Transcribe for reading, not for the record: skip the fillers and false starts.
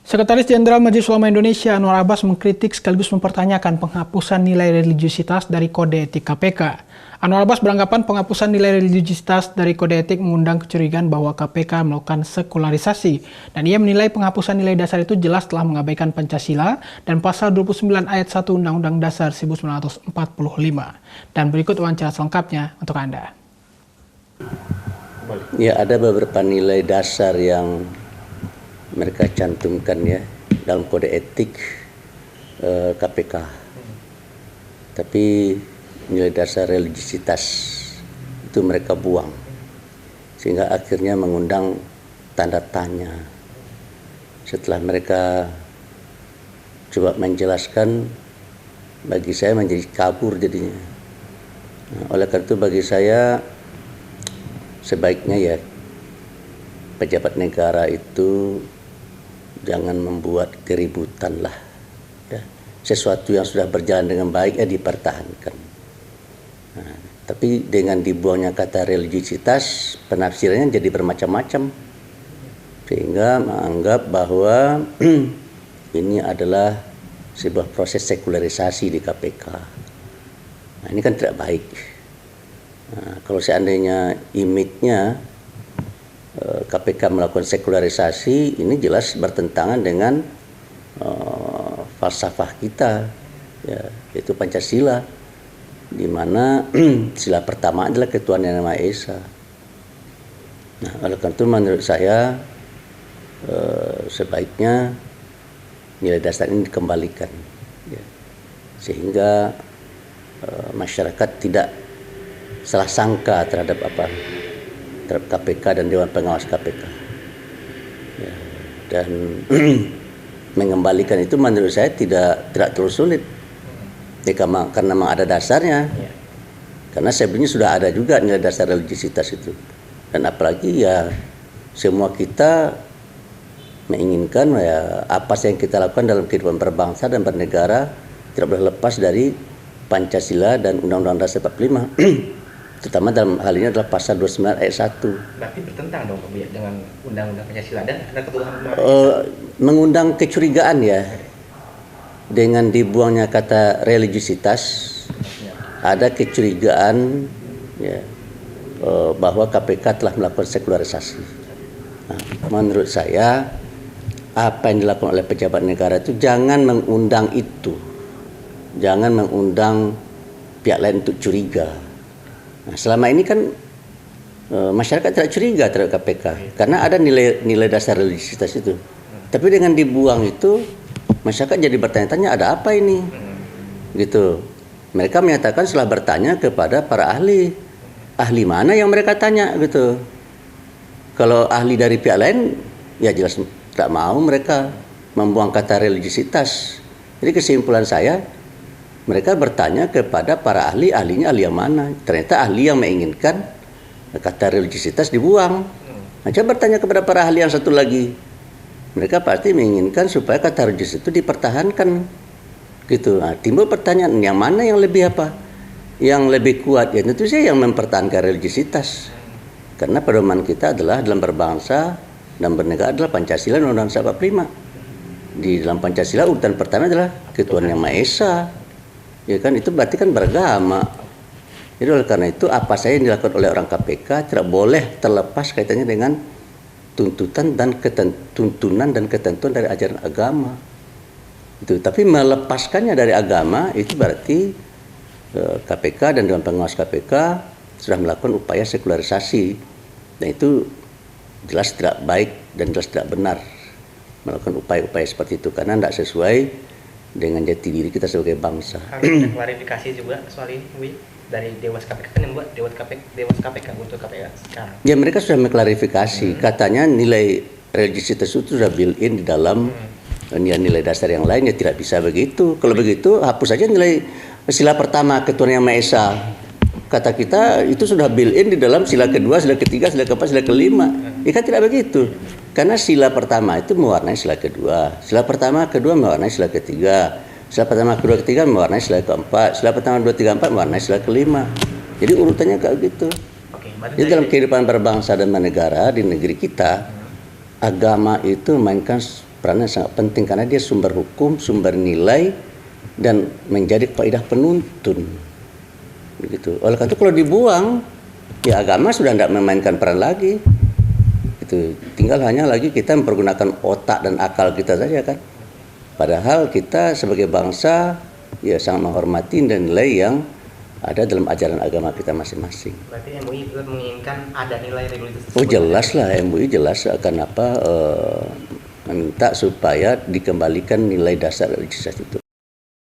Sekretaris Jenderal Majelis Ulama Indonesia Anwar Abbas mengkritik sekaligus mempertanyakan penghapusan nilai religiusitas dari Kode Etik KPK. Anwar Abbas beranggapan penghapusan nilai religiusitas dari Kode Etik mengundang kecurigaan bahwa KPK melakukan sekularisasi. Dan ia menilai penghapusan nilai dasar itu jelas telah mengabaikan Pancasila dan pasal 29 ayat 1 Undang-Undang Dasar 1945. Dan berikut wawancara selengkapnya untuk Anda. Ya, ada beberapa nilai dasar yang mereka cantumkan ya dalam kode etik KPK. Tapi nilai dasar religiusitas itu mereka buang, sehingga akhirnya mengundang tanda tanya. Setelah mereka coba menjelaskan, bagi saya menjadi kabur jadinya. Oleh karena itu bagi saya sebaiknya ya pejabat negara itu jangan membuat keributan lah. Ya. Sesuatu yang sudah berjalan dengan baik ya dipertahankan. Nah, tapi dengan dibuangnya kata religiusitas, penafsirannya jadi bermacam-macam. Sehingga menganggap bahwa ini adalah sebuah proses sekularisasi di KPK. Nah, ini kan tidak baik. Nah, kalau seandainya image-nya KPK melakukan sekularisasi, ini jelas bertentangan dengan falsafah kita, ya, yaitu Pancasila, di mana sila pertama adalah ketuhanan Yang Maha Esa. Nah, oleh karena itu menurut saya sebaiknya nilai dasar ini dikembalikan, ya, sehingga masyarakat tidak salah sangka terhadap KPK dan Dewan Pengawas KPK. Ya, dan mengembalikan itu menurut saya tidak terlalu sulit. Ya, karena memang ada dasarnya. Ya. Karena sebelumnya sudah ada juga nilai dasar religiusitas itu. Dan apalagi ya semua kita menginginkan ya apa yang kita lakukan dalam kehidupan berbangsa dan bernegara tidak boleh lepas dari Pancasila dan Undang-Undang Dasar 45. Terutama dalam hal ini adalah pasal 29 ayat 1. Berarti bertentang dong dengan Undang-Undang Pancasila dan ada ketuhanan mengundang kecurigaan ya. Dengan dibuangnya kata religiusitas, ada kecurigaan ya, bahwa KPK telah melakukan sekularisasi. Nah, menurut saya apa yang dilakukan oleh pejabat negara itu jangan mengundang itu. Jangan mengundang pihak lain untuk curiga. Nah, selama ini kan masyarakat tidak curiga terhadap KPK karena ada nilai dasar religiusitas itu. Tapi dengan dibuang itu masyarakat jadi bertanya-tanya ada apa ini, gitu. Mereka menyatakan setelah bertanya kepada para ahli mana yang mereka tanya, gitu. Kalau ahli dari pihak lain, ya jelas tidak mau mereka membuang kata religiusitas. Jadi kesimpulan saya, mereka bertanya kepada para ahlinya ahli yang mana. Ternyata ahli yang menginginkan kata religiusitas dibuang. Nah, coba bertanya kepada para ahli yang satu lagi. Mereka pasti menginginkan supaya kata religiusitas itu dipertahankan. Gitu. Nah, timbul pertanyaan, yang mana yang lebih apa? Yang lebih kuat? Ya tentu saja yang mempertahankan religiusitas. Karena pedoman kita adalah dalam berbangsa dan bernegara adalah Pancasila dan Undang-Undang 45. Di dalam Pancasila urutan pertama adalah ketuhanan Yang Maha Esa. Ya kan, itu berarti kan beragama. Jadi oleh karena itu apa saja yang dilakukan oleh orang KPK tidak boleh terlepas kaitannya dengan tuntunan dan ketentuan dari ajaran agama. Itu. Tapi melepaskannya dari agama itu berarti KPK dan Dewan Pengawas KPK sudah melakukan upaya sekularisasi. Dan itu jelas tidak baik dan jelas tidak benar melakukan upaya-upaya seperti itu karena tidak sesuai dengan jati diri kita sebagai bangsa. Harus ada klarifikasi juga soal ini, Bu, dari Dewas KPK kan yang buat Dewas KPK untuk KPK sekarang. Ya, mereka sudah mengklarifikasi. Katanya nilai religiusitas itu sudah built-in di dalam nilai dasar yang lain, ya tidak bisa begitu. Kalau begitu hapus saja nilai sila pertama ketuhanan Yang Maha Esa. Kata kita itu sudah built-in di dalam sila kedua, sila ketiga, sila keempat, sila kelima. Ya kan tidak begitu. Karena sila pertama itu mewarnai sila kedua. Sila pertama, kedua mewarnai sila ketiga. Sila pertama, kedua, ketiga mewarnai sila keempat. Sila pertama, dua, tiga, empat mewarnai sila kelima. Jadi urutannya kayak gitu. Jadi dalam kehidupan berbangsa dan bernegara di negeri kita, agama itu memainkan peranan sangat penting karena dia sumber hukum, sumber nilai, dan menjadi kaidah penuntun. Begitu. Oleh karena itu kalau dibuang, ya agama sudah tidak memainkan peran lagi. Itu tinggal hanya lagi kita mempergunakan otak dan akal kita saja kan. Padahal kita sebagai bangsa ya sangat menghormati dan nilai yang ada dalam ajaran agama kita masing-masing. Berarti MUI menginginkan ada nilai religius. Oh jelas lah, MUI jelas akan meminta supaya dikembalikan nilai dasar religiusitas itu.